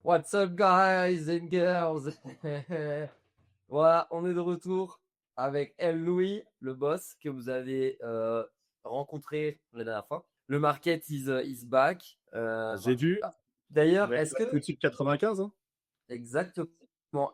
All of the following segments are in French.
What's up, guys and girls? Voilà, on est de retour avec El Louis, le boss que vous avez rencontré la dernière fois. Le market is back. J'ai vu, D'ailleurs, ouais, est-ce que au-dessus de 95, hein. exactement,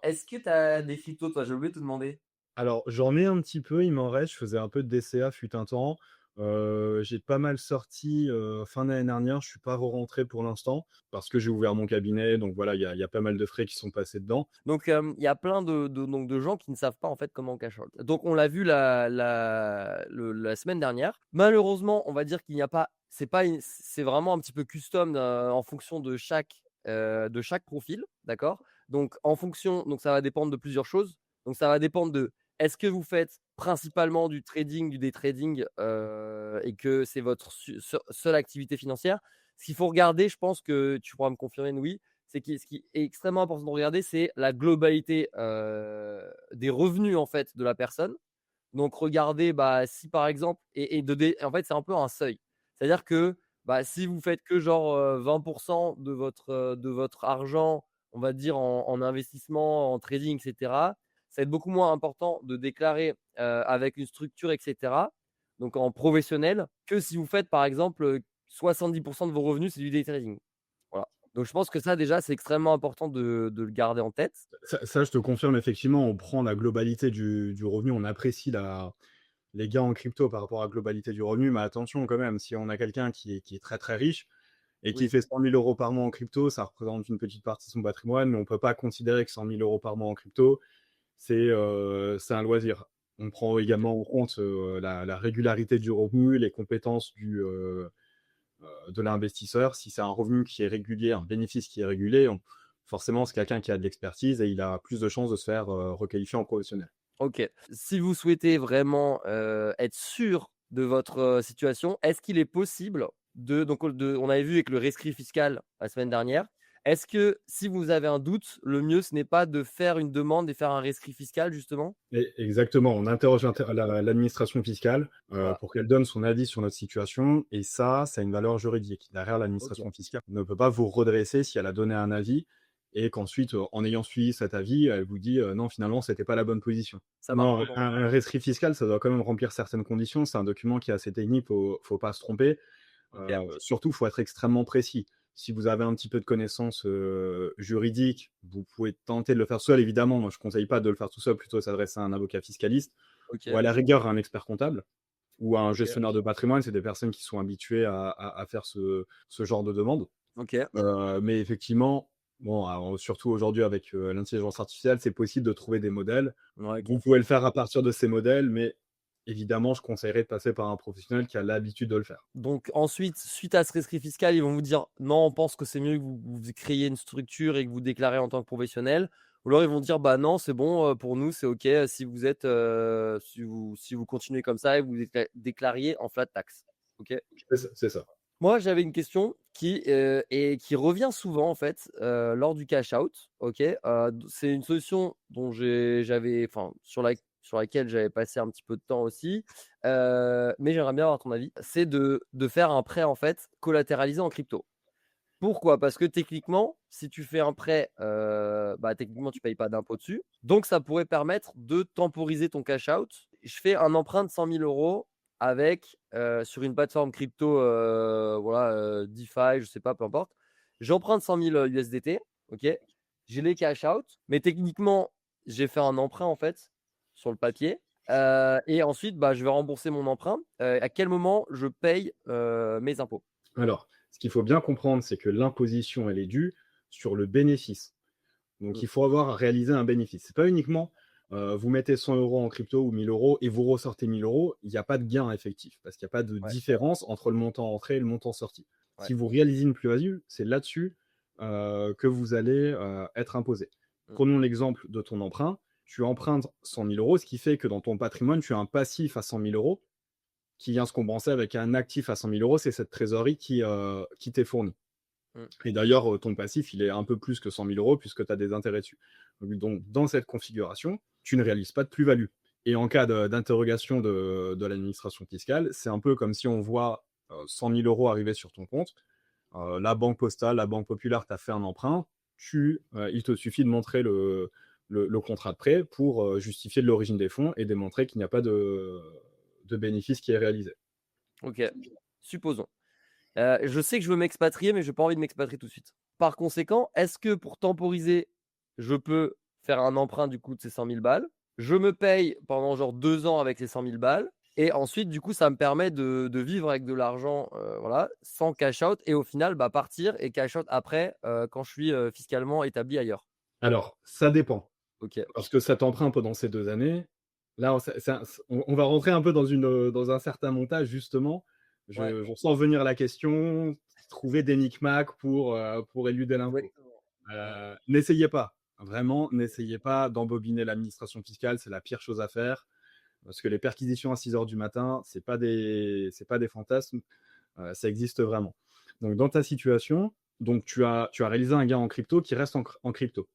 est-ce que tu as des cryptos, toi? J'ai oublié de te demander. Alors, j'en ai un petit peu, il m'en reste. Je faisais un peu de DCA fut un temps. J'ai pas mal sorti fin d'année dernière. Je suis pas re-rentré pour l'instant parce que j'ai ouvert mon cabinet. Donc voilà, il y a pas mal de frais qui sont passés dedans. Donc, il y a plein de gens qui ne savent pas en fait comment cash out. Donc, on l'a vu la semaine dernière. Malheureusement, on va dire qu'il n'y a pas, c'est vraiment un petit peu custom en fonction de chaque profil, d'accord? Donc, donc ça va dépendre de plusieurs choses. Donc, ça va dépendre de est-ce que vous faites principalement du trading, du day trading et que c'est votre seule activité financière. Ce qu'il faut regarder, je pense que tu pourras me confirmer, oui, ce qui est extrêmement important de regarder, c'est la globalité des revenus en fait de la personne. Donc regardez, bah, si par exemple, en fait c'est un peu un seuil. C'est-à-dire que bah, si vous faites que genre 20% de votre argent, on va dire en investissement, en trading, etc., ça va être beaucoup moins important de déclarer avec une structure, etc., donc en professionnel, que si vous faites par exemple 70% de vos revenus, c'est du day trading. Voilà. Donc je pense que ça déjà, c'est extrêmement important de le garder en tête. Ça, je te confirme, effectivement, on prend la globalité du revenu. On apprécie les gains en crypto par rapport à la globalité du revenu. Mais attention quand même, si on a quelqu'un qui est très très riche et qui Oui, fait 100 000 euros par mois en crypto, ça représente une petite partie de son patrimoine. Mais on ne peut pas considérer que 100 000 euros par mois en crypto, c'est un loisir. On prend OK. également en compte la régularité du revenu, les compétences de l'investisseur. Si c'est un revenu qui est régulier, un bénéfice qui est régulier, forcément, c'est quelqu'un qui a de l'expertise et il a plus de chances de se faire requalifier en professionnel. OK. Si vous souhaitez vraiment, être sûr de votre situation, est-ce qu'il est possible on avait vu avec le rescrit fiscal la semaine dernière. Est-ce que si vous avez un doute, le mieux ce n'est pas de faire une demande et faire un rescrit fiscal justement? Exactement, on interroge l'administration fiscale Voilà, pour qu'elle donne son avis sur notre situation et ça a une valeur juridique. Derrière, OK. l'administration fiscale ne peut pas vous redresser si elle a donné un avis et qu'ensuite, en ayant suivi cet avis, elle vous dit non, finalement, c'était pas la bonne position. Ça marche Non, comment? un rescrit fiscal, ça doit quand même remplir certaines conditions. C'est un document qui est assez technique, faut pas se tromper. OK. Surtout, il faut être extrêmement précis. Si vous avez un petit peu de connaissances juridiques, vous pouvez tenter de le faire seul, évidemment. Moi, je ne conseille pas de le faire tout seul, plutôt s'adresser à un avocat fiscaliste ou OK. à la rigueur à un expert comptable ou à un OK. gestionnaire de patrimoine. C'est des personnes qui sont habituées à faire ce genre de demande. OK. Mais effectivement, bon, alors, surtout aujourd'hui avec l'intelligence artificielle, c'est possible de trouver des modèles. Ouais, OK. Vous pouvez le faire à partir de ces modèles, mais évidemment, je conseillerais de passer par un professionnel qui a l'habitude de le faire. Donc ensuite, suite à ce rescrit fiscal, ils vont vous dire: «Non, on pense que c'est mieux que vous créiez une structure et que vous déclarez en tant que professionnel». Ou alors ils vont dire: «Bah non, c'est bon, pour nous, c'est OK, si vous continuez comme ça et que vous déclariez en flat tax». OK? C'est ça. Moi, j'avais une question qui revient souvent en fait, lors du cash out, OK? C'est une solution dont j'avais enfin sur laquelle j'avais passé un petit peu de temps aussi, mais j'aimerais bien avoir ton avis. C'est de faire un prêt en fait collatéralisé en crypto. Pourquoi? Parce que techniquement, si tu fais un prêt, bah, techniquement tu payes pas d'impôt dessus, donc ça pourrait permettre de temporiser ton cash out. Je fais un emprunt de 100 000 € avec, sur une plateforme crypto, voilà, DeFi, je sais pas, peu importe. J'emprunte 100 000 USDT, OK? J'ai les cash out, mais techniquement, j'ai fait un emprunt en fait, sur le papier, et ensuite, bah, je vais rembourser mon emprunt. À quel moment je paye, mes impôts? Alors, ce qu'il faut bien comprendre, c'est que l'imposition, elle est due sur le bénéfice. Donc, Mmh, il faut avoir réalisé un bénéfice. C'est pas uniquement vous mettez 100 euros en crypto ou 1000 euros et vous ressortez 1000 euros. Il n'y a pas de gain effectif parce qu'il n'y a pas de ouais, différence entre le montant entré et le montant sorti. ouais. Si vous réalisez une plus-value, c'est là-dessus que vous allez être imposé. Mmh. Prenons l'exemple de ton emprunt. Tu empruntes 100 000 euros, ce qui fait que dans ton patrimoine, tu as un passif à 100 000 euros qui vient se compenser avec un actif à 100 000 euros, c'est cette trésorerie qui t'est fournie. Mmh. Et d'ailleurs, ton passif, il est un peu plus que 100 000 euros puisque tu as des intérêts dessus. Donc, dans cette configuration, tu ne réalises pas de plus-value. Et en cas d'interrogation de l'administration fiscale, c'est un peu comme si on voit 100 000 euros arriver sur ton compte. La banque postale, la banque populaire t'a fait un emprunt. il te suffit de montrer le contrat de prêt pour justifier de l'origine des fonds et démontrer qu'il n'y a pas de bénéfice qui est réalisé. Ok, supposons. Je sais que je veux m'expatrier, mais je n'ai pas envie de m'expatrier tout de suite. Par conséquent, est-ce que pour temporiser, je peux faire un emprunt du coup de ces 100 000 balles? Je me paye pendant genre 2 ans avec ces 100 000 balles. Et ensuite, du coup, ça me permet de vivre avec de l'argent voilà, sans cash out. Et au final, bah, partir et cash out après quand je suis fiscalement établi ailleurs. Alors, ça dépend. Ok. Parce que cet emprunt pendant ces 2 années, là, on va rentrer un peu dans un certain montage, justement. Ouais. Je sens venir la question, trouver des micmacs pour éluder l'impôt. Exactement. Ouais. N'essayez pas. Vraiment, n'essayez pas d'embobiner l'administration fiscale. C'est la pire chose à faire. Parce que les perquisitions à 6 heures du matin, c'est pas des fantasmes. Ça existe vraiment. Donc, dans ta situation, donc tu as réalisé un gain en crypto qui reste en crypto.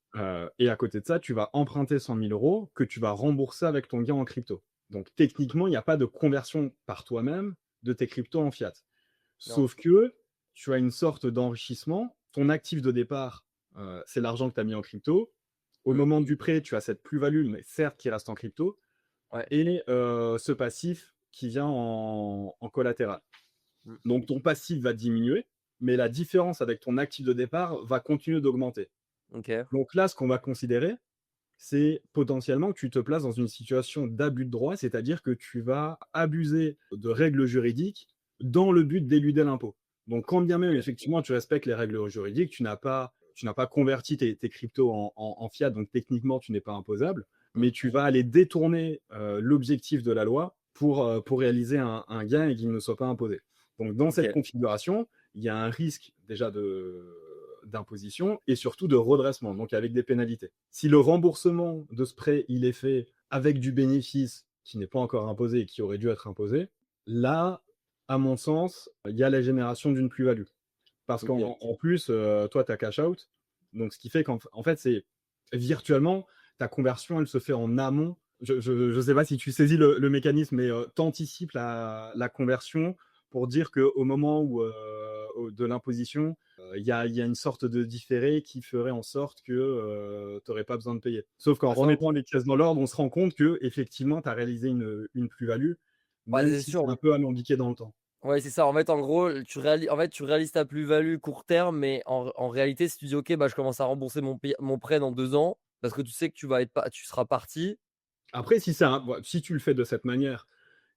Et à côté de ça, tu vas emprunter 100 000 euros que tu vas rembourser avec ton gain en crypto. Donc, techniquement, il n'y a pas de conversion par toi-même de tes cryptos en fiat. Non. Sauf que tu as une sorte d'enrichissement. Ton actif de départ, c'est l'argent que tu as mis en crypto. Au Mm. moment du prêt, tu as cette plus-value, mais certes qui reste en crypto. Ouais. Et ce passif qui vient en collatéral. Mm. Donc ton passif va diminuer, mais la différence avec ton actif de départ va continuer d'augmenter. Ok. Donc là, ce qu'on va considérer, c'est potentiellement que tu te places dans une situation d'abus de droit, c'est-à-dire que tu vas abuser de règles juridiques dans le but d'éluder l'impôt. Donc quand bien même, effectivement, tu respectes les règles juridiques, tu n'as pas converti tes cryptos en fiat, donc techniquement, tu n'es pas imposable, mais tu vas aller détourner l'objectif de la loi pour réaliser un gain et qu'il ne soit pas imposé. Donc dans cette Ok. configuration, il y a un risque déjà d'imposition et surtout de redressement, donc avec des pénalités. Si le remboursement de ce prêt, il est fait avec du bénéfice qui n'est pas encore imposé et qui aurait dû être imposé, là, à mon sens, il y a la génération d'une plus-value. Parce Ok. qu'en plus, toi, tu as cash out, donc ce qui fait qu'en fait, c'est virtuellement, ta conversion, elle se fait en amont. Je ne sais pas si tu saisis le mécanisme, mais tu anticipes la conversion pour dire qu'au moment de l'imposition, il y a une sorte de différé qui ferait en sorte que tu n'aurais pas besoin de payer. Sauf qu'en Ah, ça, en remettant gros. les pièces dans l'ordre, on se rend compte que effectivement, tu as réalisé une plus-value, Ouais, même c'est si sûr. c'est un peu alambiqué dans le temps. Ouais, c'est ça. En fait, en gros, tu réalises ta plus-value court terme, mais en réalité, si tu dis, OK, bah, je commence à rembourser mon prêt dans 2 ans, parce que tu sais que tu seras parti. Après, si tu le fais de cette manière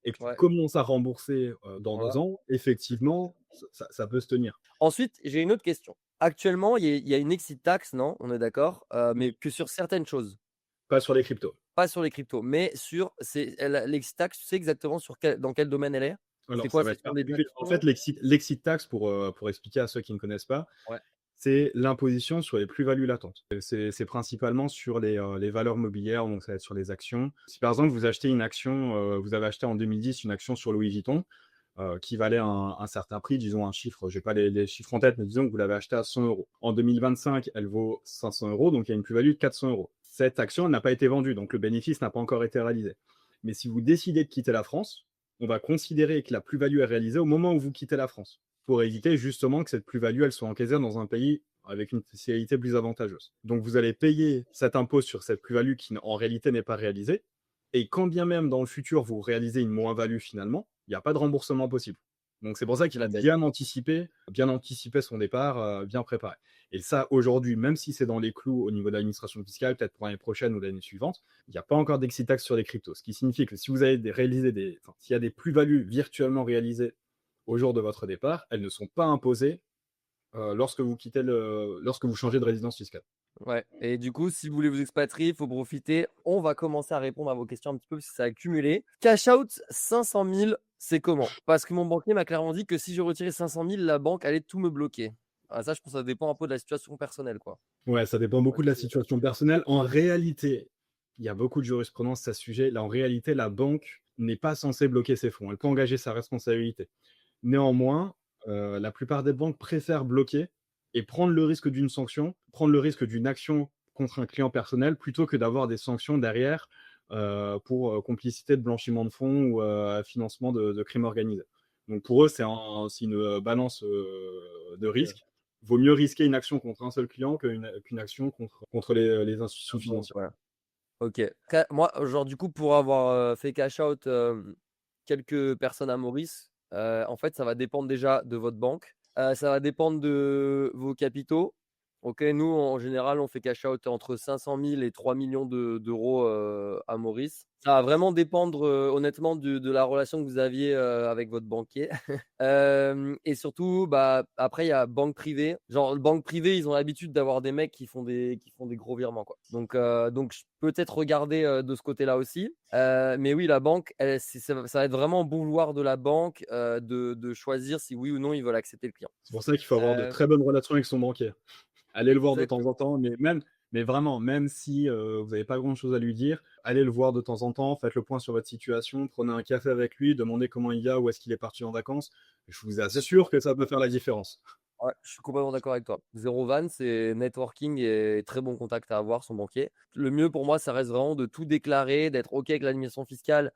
et que tu Ouais, commences à rembourser dans voilà. 2 ans, effectivement, ça peut se tenir. Ensuite, j'ai une autre question. Actuellement, il y a une exit tax, non? On est d'accord, mais Oui. que sur certaines choses, Pas sur les cryptos. pas sur les cryptos, mais l'exit tax, tu sais exactement dans quel domaine elle est? C'est Alors, quoi? ça va C'est être sur des particulier. En fait, actions? l'exit tax, pour expliquer à ceux qui ne connaissent pas, Ouais. c'est l'imposition sur les plus-values latentes. C'est principalement sur les valeurs mobilières, donc ça va être sur les actions. Si par exemple, vous achetez une action, vous avez acheté en 2010 une action sur Louis Vuitton, qui valait un certain prix, disons un chiffre, je n'ai pas les chiffres en tête, mais disons que vous l'avez acheté à 100 euros. En 2025, elle vaut 500 euros, donc il y a une plus-value de 400 euros. Cette action n'a pas été vendue, donc le bénéfice n'a pas encore été réalisé. Mais si vous décidez de quitter la France, on va considérer que la plus-value est réalisée au moment où vous quittez la France, pour éviter justement que cette plus-value elle soit encaissée dans un pays avec une fiscalité plus avantageuse. Donc vous allez payer cet impôt sur cette plus-value qui en réalité n'est pas réalisée, et quand bien même dans le futur vous réalisez une moins-value finalement, il n'y a pas de remboursement possible. Donc c'est pour ça qu'il faut bien anticiper son départ, bien préparer. Et ça, aujourd'hui, même si c'est dans les clous au niveau de l'administration fiscale, peut-être pour l'année prochaine ou l'année suivante, il n'y a pas encore d'exit tax sur les cryptos. Ce qui signifie que si vous avez s'il y a des plus-values virtuellement réalisées au jour de votre départ, elles ne sont pas imposées lorsque vous changez de résidence fiscale. Ouais. Et du coup, si vous voulez vous expatrier, il faut profiter. On va commencer à répondre à vos questions un petit peu parce que ça a accumulé. Cash out 500 000, c'est comment? Parce que mon banquier m'a clairement dit que si je retirais 500 000, la banque allait tout me bloquer. Ah, ça, je pense que ça dépend un peu de la situation personnelle, quoi. Ouais, ça dépend beaucoup de la situation personnelle. En réalité, il y a beaucoup de jurisprudence à ce sujet. Là, en réalité, la banque n'est pas censée bloquer ses fonds. Elle peut engager sa responsabilité. Néanmoins, la plupart des banques préfèrent bloquer et prendre le risque d'une sanction, prendre le risque d'une action contre un client personnel, plutôt que d'avoir des sanctions derrière pour complicité de blanchiment de fonds ou financement de crimes organisés. Donc pour eux, c'est une balance de risque. vaut mieux risquer une action contre un seul client qu'une action contre les institutions Bon, financières. ouais. Ok. Moi, genre, du coup, pour avoir fait cash out quelques personnes à Maurice, en fait, ça va dépendre déjà de votre banque. Ça va dépendre de vos capitaux. Ok, nous, en général, on fait cash out entre 500 000 et 3 millions d'euros à Maurice. Ça va vraiment dépendre, honnêtement, de la relation que vous aviez avec votre banquier. Et surtout, bah, après, il y a banque privée. Genre, banque privée, ils ont l'habitude d'avoir des mecs qui font des gros virements, quoi. Donc peut-être regarder de ce côté-là aussi. Mais oui, la banque, ça va être vraiment au bon vouloir de la banque de choisir si oui ou non ils veulent accepter le client. C'est pour ça qu'il faut avoir de Euh, très bonnes relations avec son banquier. Allez le voir de temps en Exactement. temps, mais vraiment, même si vous n'avez pas grand-chose à lui dire, allez le voir de temps en temps, faites le point sur votre situation, prenez un café avec lui, demandez comment il va, où est-ce qu'il est parti en vacances. Je vous assure que ça peut faire la différence. Ouais, je suis complètement d'accord avec toi. Zero Van, c'est networking et très bon contact à avoir, son banquier. Le mieux pour moi, ça reste vraiment de tout déclarer, d'être OK avec l'administration fiscale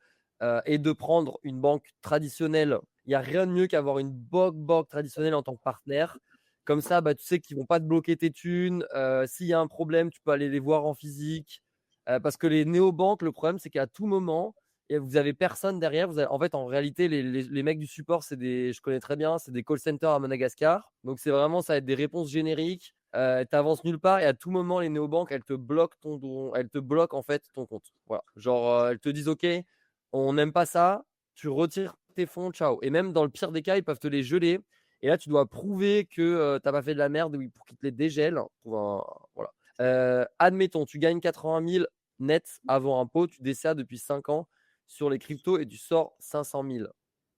et de prendre une banque traditionnelle. Il n'y a rien de mieux qu'avoir une banque traditionnelle en tant que partenaire. Comme ça, bah, tu sais qu'ils ne vont pas te bloquer tes thunes. S'il y a un problème, tu peux aller les voir en physique. Parce que les néobanques, le problème, c'est qu'à tout moment, et vous avez personne derrière. En fait, en réalité, les mecs du support, je connais très bien, c'est des call centers à Madagascar. Donc, c'est vraiment, ça va être des réponses génériques. Tu avances nulle part et à tout moment, les néobanques, elles te bloquent en fait ton compte. Voilà. Genre, elles te disent, OK, on n'aime pas ça, tu retires tes fonds, ciao. Et même dans le pire des cas, ils peuvent te les geler. Et là, tu dois prouver que tu n'as pas fait de la merde pour qu'ils te les dégèlent. Voilà. Admettons, tu gagnes 80 000 net avant impôt, tu décès depuis 5 ans sur les cryptos et tu sors 500 000.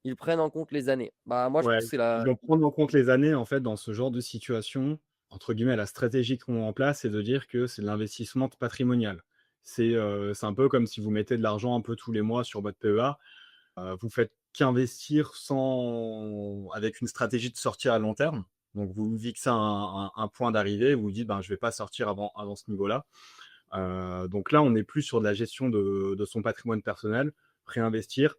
Ils prennent en compte les années. Bah, moi, je Ouais, pense que c'est ils la. vont prendre en compte les années, en fait, dans ce genre de situation. Entre guillemets, la stratégie qu'on met en place, c'est de dire que c'est de l'investissement patrimonial. C'est un peu comme si vous mettez de l'argent un peu tous les mois sur votre PEA. Vous faites qu'investir avec une stratégie de sortie à long terme. Donc, vous vous fixez un point d'arrivée, vous vous dites, ben, je ne vais pas sortir avant ce niveau-là. Donc là, on n'est plus sur de la gestion de son patrimoine personnel, réinvestir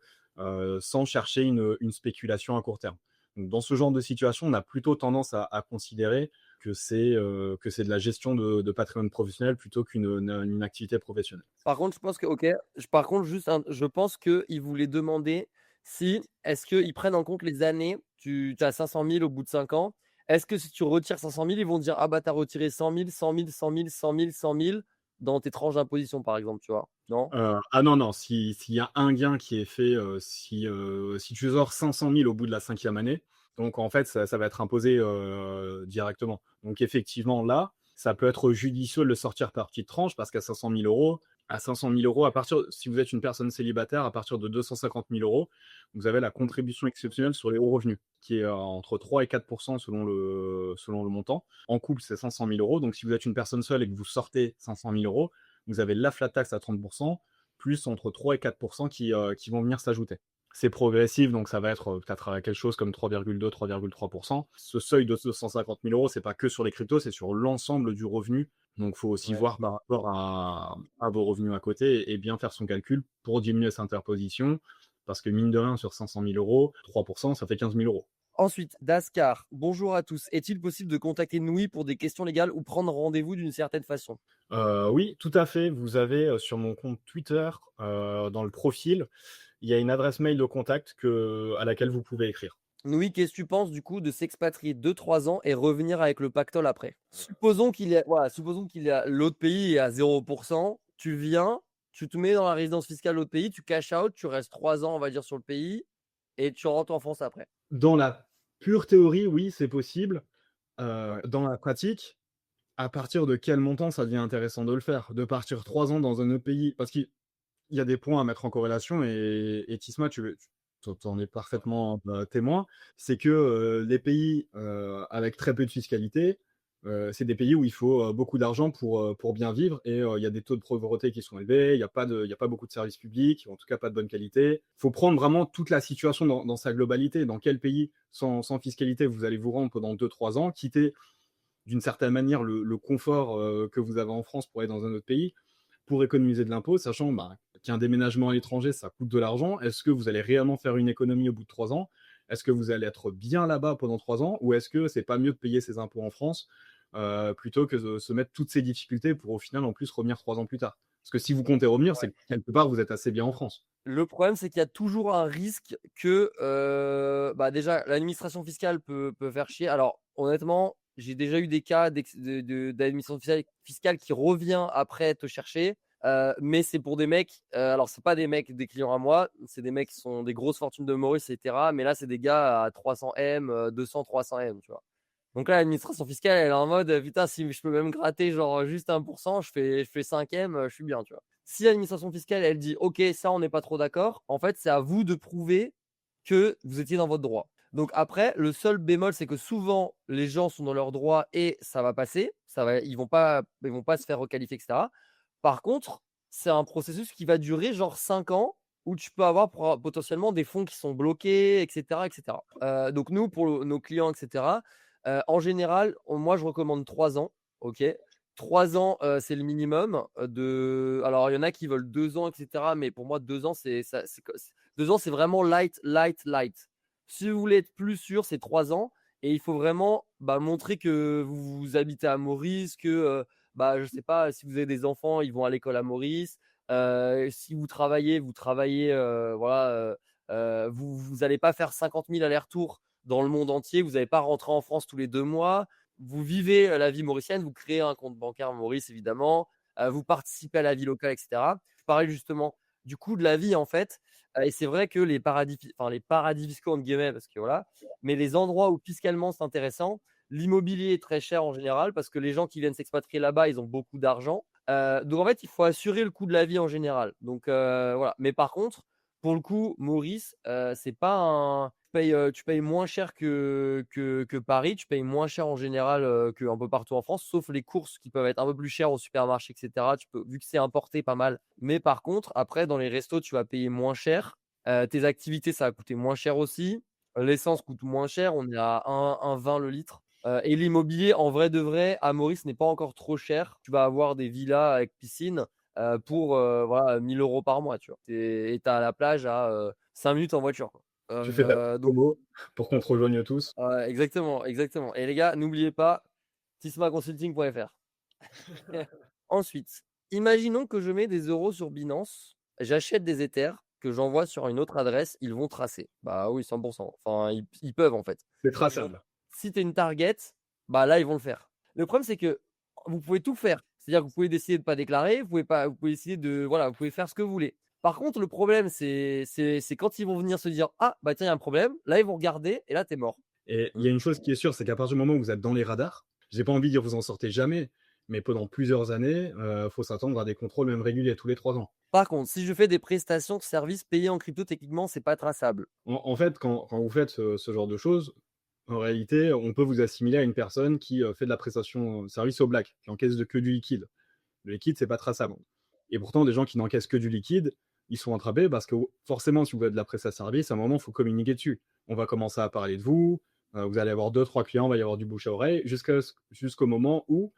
sans chercher une spéculation à court terme. Donc, dans ce genre de situation, on a plutôt tendance à considérer que c'est de la gestion de patrimoine professionnel plutôt qu'une activité professionnelle. Par contre, je pense que, ok, par contre, je pense qu'ils voulaient demander si, est-ce qu'ils prennent en compte les années, tu as 500 000 au bout de 5 ans, est-ce que si tu retires 500 000, ils vont dire, ah bah, tu as retiré 100 000, 100 000, 100 000, 100 000, 100 000 dans tes tranches d'imposition, par exemple, tu vois? Non? Ah non, non, s'il y a un gain qui est fait, si tu sors 500 000 au bout de la cinquième année, donc en fait, ça va être imposé directement. Donc effectivement, là, ça peut être judicieux de le sortir par petite tranche parce qu'à 500 000 euros, si vous êtes une personne célibataire, à partir de 250 000 euros, vous avez la contribution exceptionnelle sur les hauts revenus qui est entre 3 et 4 selon le montant. En couple, c'est 500 000 euros. Donc si vous êtes une personne seule et que vous sortez 500 000 euros, vous avez la flat tax à 30%, plus entre 3 et 4% qui vont venir s'ajouter. C'est progressif, donc ça va être peut-être quelque chose comme 3,2, 3,3%. Ce seuil de 250 000 euros, c'est pas que sur les cryptos, c'est sur l'ensemble du revenu. Donc, il faut aussi Ouais. voir par rapport à vos revenus à côté et bien faire son calcul pour diminuer cette interposition. Parce que mine de rien, sur 500 000 euros, 3%, ça fait 15 000 euros. Ensuite, Daskar, bonjour à tous. Est-il possible de contacter Noui pour des questions légales ou prendre rendez-vous d'une certaine façon? Oui, tout à fait. Vous avez sur mon compte Twitter, dans le profil, il y a une adresse mail de contact à laquelle vous pouvez écrire. Noui, qu'est-ce que tu penses du coup de s'expatrier 2-3 ans et revenir avec le pactole après? Supposons qu'il y a l'autre pays est à 0%, tu viens, tu te mets dans la résidence fiscale de l'autre pays, tu cash out, tu restes 3 ans, on va dire, sur le pays et tu rentres en France après. Dans la pure théorie, oui, c'est possible. Dans la pratique, à partir de quel montant ça devient intéressant de le faire? De partir 3 ans dans un autre pays? Parce qu'il y a des points à mettre en corrélation et Tisma, tu en es parfaitement témoin. C'est que les pays avec très peu de fiscalité, c'est des pays où il faut beaucoup d'argent pour bien vivre et il y a des taux de pauvreté qui sont élevés, il y a pas beaucoup de services publics, en tout cas pas de bonne qualité. Il faut prendre vraiment toute la situation dans sa globalité. Dans quel pays sans fiscalité vous allez vous rendre pendant 2-3 ans, quitter d'une certaine manière le confort que vous avez en France pour aller dans un autre pays, pour économiser de l'impôt, sachant qu'un déménagement à l'étranger, ça coûte de l'argent. Est-ce que vous allez réellement faire une économie au bout de 3 ans? Est-ce que vous allez être bien là-bas pendant 3 ans ou est-ce que c'est pas mieux de payer ses impôts en France, plutôt que de se mettre toutes ces difficultés pour au final en plus revenir 3 ans plus tard? Parce que si vous comptez revenir, c'est que quelque part vous êtes assez bien en France. Le problème, c'est qu'il y a toujours un risque que, bah, déjà l'administration fiscale peut faire chier. Alors honnêtement, j'ai déjà eu des cas d'administration fiscale qui revient après te chercher, mais c'est pour des mecs, alors c'est pas des clients à moi, c'est des mecs qui sont des grosses fortunes de Maurice et cetera, mais là, c'est des gars à 300 M, 200-300 M, tu vois? Donc là, l'administration fiscale, elle est en mode, putain, si je peux même gratter genre juste 1%, je fais 5 M, je suis bien, tu vois? Si l'administration fiscale, elle dit: «OK, ça, on n'est pas trop d'accord», en fait, c'est à vous de prouver que vous étiez dans votre droit. Donc après, le seul bémol, c'est que souvent, les gens sont dans leur droit et ça va passer. Ils vont pas se faire requalifier, et cetera. Par contre, c'est un processus qui va durer genre 5 ans où tu peux avoir potentiellement des fonds qui sont bloqués, et cetera, et cetera. Donc nous, pour nos clients, et cetera, en général, moi, je recommande 3 ans, OK? 3 ans, c'est le minimum, alors il y en a qui veulent 2 ans et cetera, mais pour moi 2 ans, c'est 2 ans, c'est vraiment light, light, light. Si vous voulez être plus sûr, c'est 3 ans et il faut vraiment, bah, montrer que vous habitez à Maurice, que, bah, je sais pas, si vous avez des enfants, ils vont à l'école à Maurice. Si vous travaillez, voilà, vous allez pas faire 50 000 allers-retours dans le monde entier, vous n'allez pas rentrer en France tous les 2 mois. Vous vivez la vie mauricienne, vous créez un compte bancaire Maurice évidemment, vous participez à la vie locale et cetera. Je parlais justement du coût de la vie en fait, et c'est vrai que les «paradis fiscaux» entre guillemets parce que voilà, mais les endroits où fiscalement c'est intéressant, l'immobilier est très cher en général parce que les gens qui viennent s'expatrier là-bas, ils ont beaucoup d'argent, donc en fait, il faut assurer le coût de la vie en général, donc voilà. Mais par contre, pour le coup, Maurice, c'est pas un tu payes moins cher que Paris, tu payes moins cher en général, qu'un peu partout en France, sauf les courses qui peuvent être un peu plus chères au supermarché et cetera. Vu que c'est importé pas mal. Mais par contre, après dans les restos, tu vas payer moins cher. Tes activités, ça va coûter moins cher aussi. L'essence coûte moins cher, on est à 1,20 le litre. Et l'immobilier, en vrai de vrai, à Maurice n'est pas encore trop cher. Tu vas avoir des villas avec piscine, pour, voilà, 1 000 € par mois, tu vois? Et tu as la plage à, 5 minutes en voiture, quoi. Tu fais ta Donc promo pour qu'on te rejoigne tous. ouais, exactement, exactement. Et les gars, n'oubliez pas tismaconsulting.fr. Ensuite, imaginons que je mets des euros sur Binance, j'achète des Ethers que j'envoie sur une autre adresse, ils vont tracer. Bah oui, 100. Enfin, ils peuvent en fait. C'est Donc, traçable. si tu es une target, bah là, ils vont le faire. Le problème, c'est que vous pouvez tout faire. C'est-à-dire que vous pouvez décider de ne pas déclarer, vous pouvez essayer de, voilà, vous pouvez faire ce que vous voulez. Par contre, le problème, c'est quand ils vont venir se dire, ah, bah tiens, il y a un problème. Là, ils vont regarder et là, tu es mort. Et il y a une chose qui est sûre, c'est qu'à partir du moment où vous êtes dans les radars, j'ai pas envie de dire vous en sortez jamais, mais pendant plusieurs années, faut s'attendre à des contrôles même réguliers tous les 3 ans. Par contre, si je fais des prestations de services payés en crypto, techniquement, c'est pas traçable. En fait, quand vous faites ce genre de choses, en réalité, on peut vous assimiler à une personne qui, fait de la prestation, service au black, qui encaisse que du liquide. Le liquide, c'est pas traçable. Et pourtant, des gens qui n'encaissent que du liquide, ils sont attrapés parce que forcément, si vous faites de la prestation service, à un moment, il faut communiquer dessus. On va commencer à parler de vous, vous allez avoir deux, trois clients, il va y avoir du bouche à oreille, jusqu'au moment où,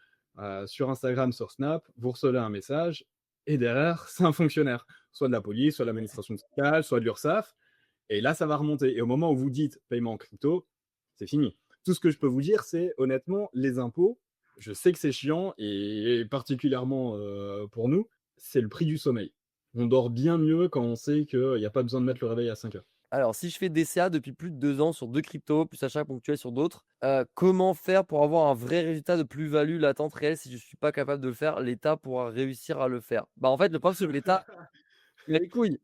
sur Instagram, sur Snap, vous recevez un message et derrière, c'est un fonctionnaire, soit de la police, soit de l'administration fiscale, soit de l'URSSAF. Et là, ça va remonter. Et au moment où vous dites paiement en crypto, c'est fini. Tout ce que je peux vous dire, c'est honnêtement, les impôts, je sais que c'est chiant et particulièrement pour nous, c'est le prix du sommeil. On dort bien mieux quand on sait qu'il n'y a pas besoin de mettre le réveil à 5 heures. Alors, si je fais des CA depuis plus de 2 ans sur 2 cryptos, plus achat ponctuel sur d'autres, comment faire pour avoir un vrai résultat de plus-value latente réelle si je ne suis pas capable de le faire? L'État pourra réussir à le faire. Bah, en fait, le problème, c'est que l'État, il a les couilles.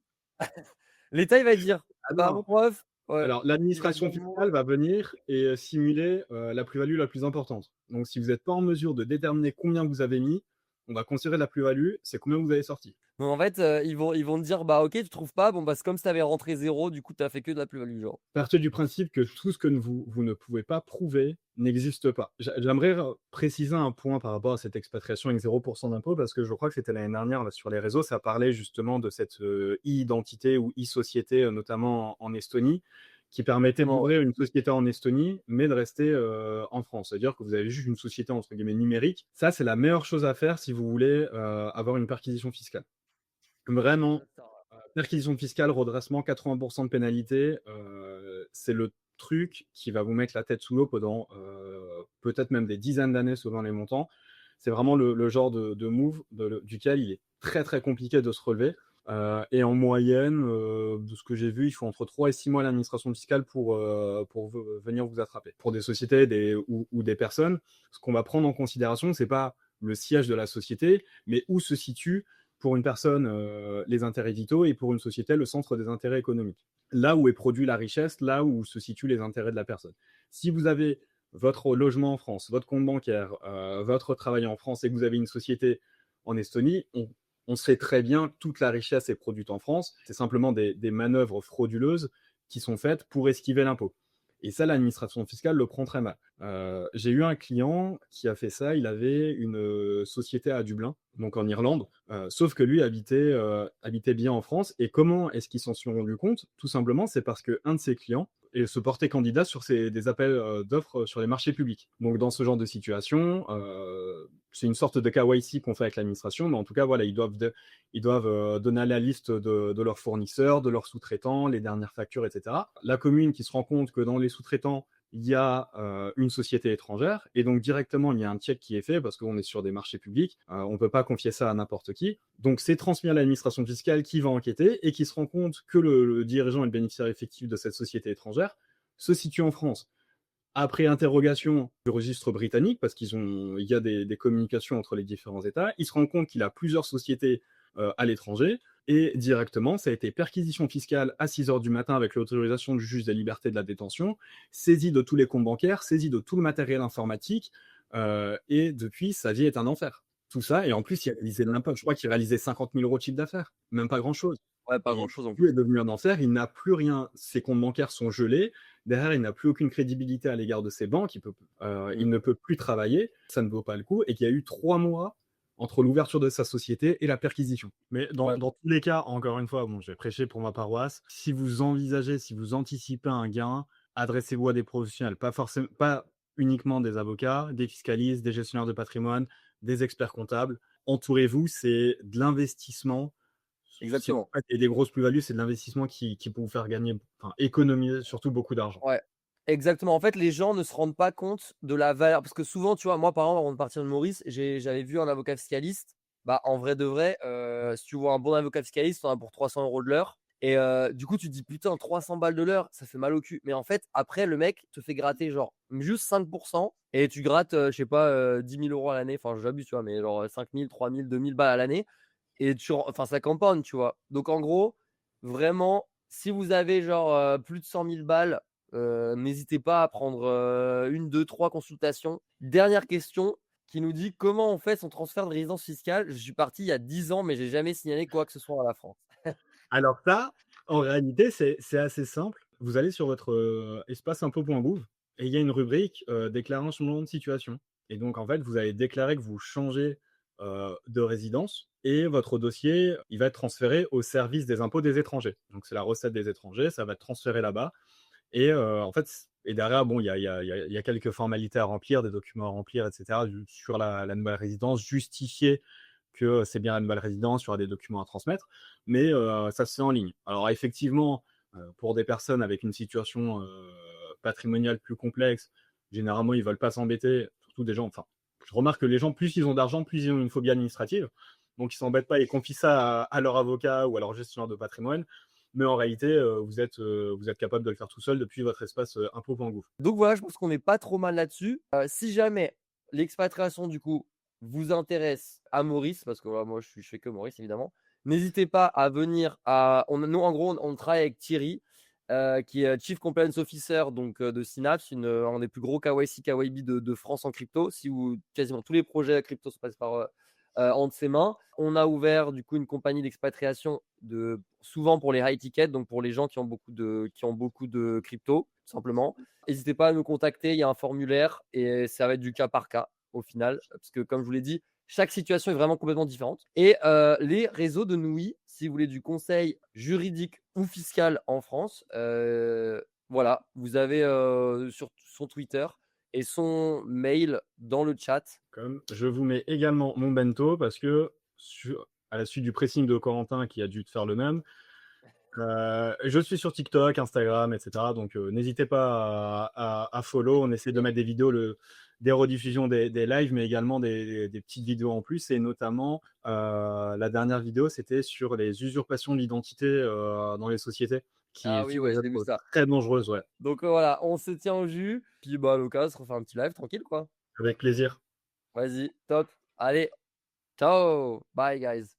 L'État, il va dire: Ah «Bah, non. mon prof», ouais, Alors, il va l'administration dire: fiscale va venir et simuler la plus-value la plus importante. Donc, si vous n'êtes pas en mesure de déterminer combien vous avez mis, on va considérer la plus-value, c'est combien vous avez sorti. Donc en fait, ils vont te dire: «Bah, OK, tu trouves pas, bon, bah, c'est comme si tu avais rentré 0, du coup, tu as fait que de la plus-value», genre. Partez du principe que tout ce que vous ne pouvez pas prouver n'existe pas. J'aimerais préciser un point par rapport à cette expatriation avec 0% d'impôt, parce que je crois que c'était l'année dernière là, sur les réseaux, ça parlait justement de cette e-identité ou e-société, notamment en Estonie, qui permettait Exactement, ouais. d'ouvrir une société en Estonie, mais de rester en France. C'est-à-dire que vous avez juste une société entre guillemets numérique. Ça, c'est la meilleure chose à faire si vous voulez avoir une perquisition fiscale. Vraiment, perquisition fiscale, redressement, 80% de pénalité. c'est le truc qui va vous mettre la tête sous l'eau pendant peut-être même des dizaines d'années selon les montants. C'est vraiment le genre de move duquel il est très très compliqué de se relever. Et en moyenne, de ce que j'ai vu, il faut entre 3 et 6 mois l'administration fiscale pour venir vous attraper. Pour des sociétés ou des personnes, ce qu'on va prendre en considération, c'est pas le siège de la société, mais où se situe pour une personne les intérêts vitaux et pour une société le centre des intérêts économiques. Là où est produit la richesse, là où se situent les intérêts de la personne. Si vous avez votre logement en France, votre compte bancaire, votre travail en France et que vous avez une société en Estonie, on sait très bien que toute la richesse est produite en France. C'est simplement des manœuvres frauduleuses qui sont faites pour esquiver l'impôt. Et ça, l'administration fiscale le prend très mal. J'ai eu un client qui a fait ça. Il avait une société à Dublin, donc en Irlande, sauf que lui habitait bien en France. Et comment est-ce qu'ils s'en sont rendus compte? Tout simplement, c'est parce qu'un de ses clients se portait candidat sur des appels d'offres sur les marchés publics. Donc dans ce genre de situation, c'est une sorte de KYC qu'on fait avec l'administration, mais en tout cas, voilà, ils doivent donner la liste de leurs fournisseurs, de leurs sous-traitants, les dernières factures, etc. La commune qui se rend compte que dans les sous-traitants, il y a une société étrangère, et donc directement, il y a un check qui est fait, parce qu'on est sur des marchés publics, on ne peut pas confier ça à n'importe qui. Donc c'est transmis à l'administration fiscale qui va enquêter, et qui se rend compte que le dirigeant et le bénéficiaire effectif de cette société étrangère se situe en France. Après interrogation du registre britannique, parce il y a des communications entre les différents États, il se rend compte qu'il a plusieurs sociétés à l'étranger, et directement, ça a été perquisition fiscale à 6 heures du matin avec l'autorisation du juge des libertés de la détention, saisie de tous les comptes bancaires, saisie de tout le matériel informatique, et depuis, sa vie est un enfer. Tout ça, et en plus, il réalisait de l'impôt. Je crois qu'il réalisait 50 000 euros de chiffre d'affaires, même pas grand-chose. Ouais, pas Et grand-chose en tout plus. est devenu un enfer, il n'a plus rien, ses comptes bancaires sont gelés, derrière, il n'a plus aucune crédibilité à l'égard de ses banques, il ne peut plus travailler, ça ne vaut pas le coup, et qu'il y a eu 3 mois entre l'ouverture de sa société et la perquisition. Mais Ouais. dans tous les cas, encore une fois, bon, je vais prêcher pour ma paroisse, si vous anticipez un gain, adressez-vous à des professionnels, pas uniquement des avocats, des fiscalistes, des gestionnaires de patrimoine, des experts comptables. Entourez-vous, c'est de l'investissement. Exactement. Et des grosses plus-values, c'est de l'investissement qui peut vous faire gagner, enfin, économiser surtout beaucoup d'argent. Ouais, exactement. En fait, les gens ne se rendent pas compte de la valeur parce que souvent, tu vois, moi, par exemple, avant de partir de Maurice, j'avais vu un avocat fiscaliste. Bah, en vrai de vrai, si tu vois un bon avocat fiscaliste, tu en as pour 300 € de l'heure. Et du coup, tu te dis, putain, 300 balles de l'heure, ça fait mal au cul. Mais en fait, après, le mec te fait gratter genre juste 5% et tu grattes, je sais pas, 10 000 € à l'année. Enfin, j'abuse, tu vois, mais genre 5 000, 3 000, 2 000 balles à l'année. Et enfin, ça compound, tu vois. Donc, en gros, vraiment, si vous avez genre plus de 100 000 balles, n'hésitez pas à prendre 1, 2, 3 consultations. Dernière question qui nous dit comment on fait son transfert de résidence fiscale. Je suis parti il y a 10 ans, mais j'ai jamais signalé quoi que ce soit à la France. Alors ça, en réalité, c'est assez simple. Vous allez sur votre espace impôt.gouv et il y a une rubrique déclarer un changement de situation. Et donc, en fait, vous allez déclarer que vous changez de résidence et votre dossier, il va être transféré au service des impôts des étrangers. Donc, c'est la recette des étrangers, ça va être transféré là-bas. Et en fait, et derrière, bon, il y a quelques formalités à remplir, des documents à remplir, etc. Sur la nouvelle résidence, justifier que c'est bien la nouvelle résidence, il y aura des documents à transmettre, mais ça se fait en ligne. Alors effectivement, pour des personnes avec une situation patrimoniale plus complexe, généralement, ils ne veulent pas s'embêter, surtout des gens, enfin, je remarque que les gens, plus ils ont d'argent, plus ils ont une phobie administrative, donc ils ne s'embêtent pas et confient ça à leur avocat ou à leur gestionnaire de patrimoine, mais en réalité, vous êtes capable de le faire tout seul depuis votre espace impôt.gouv. Donc voilà, je pense qu'on n'est pas trop mal là-dessus. Si jamais l'expatriation, du coup, vous intéresse à Maurice, parce que voilà, moi, je fais que Maurice, évidemment, n'hésitez pas à venir nous, en gros, on travaille avec Thierry, qui est Chief Compliance Officer donc, de Synapse, un des plus gros KYC, KYB de France en crypto. Si vous, quasiment tous les projets crypto se passent par entre ses mains. On a ouvert du coup une compagnie d'expatriation souvent pour les high tickets, donc pour les gens qui ont beaucoup de crypto, tout simplement. N'hésitez pas à nous contacter, il y a un formulaire et ça va être du cas par cas au final, parce que comme je vous l'ai dit, chaque situation est vraiment complètement différente. Et les réseaux de Noui, si vous voulez du conseil juridique ou fiscal en France, voilà, vous avez sur son Twitter et son mail dans le chat. Comme je vous mets également mon bento parce que à la suite du pressing de Corentin qui a dû te faire le même, Je suis sur TikTok, Instagram, etc. Donc, n'hésitez pas à follow. On essaie de mettre des vidéos, des rediffusions des lives, mais également des petites vidéos en plus. Et notamment, la dernière vidéo, c'était sur les usurpations de l'identité dans les sociétés, Ah qui oui, peuvent ouais, j'ai vu être ça. très dangereuses. Ouais, Donc voilà, on se tient au jus. Puis bah, à l'occasion, on se refait un petit live tranquille, quoi. avec plaisir. Vas-y, top. Allez, ciao. Bye, guys.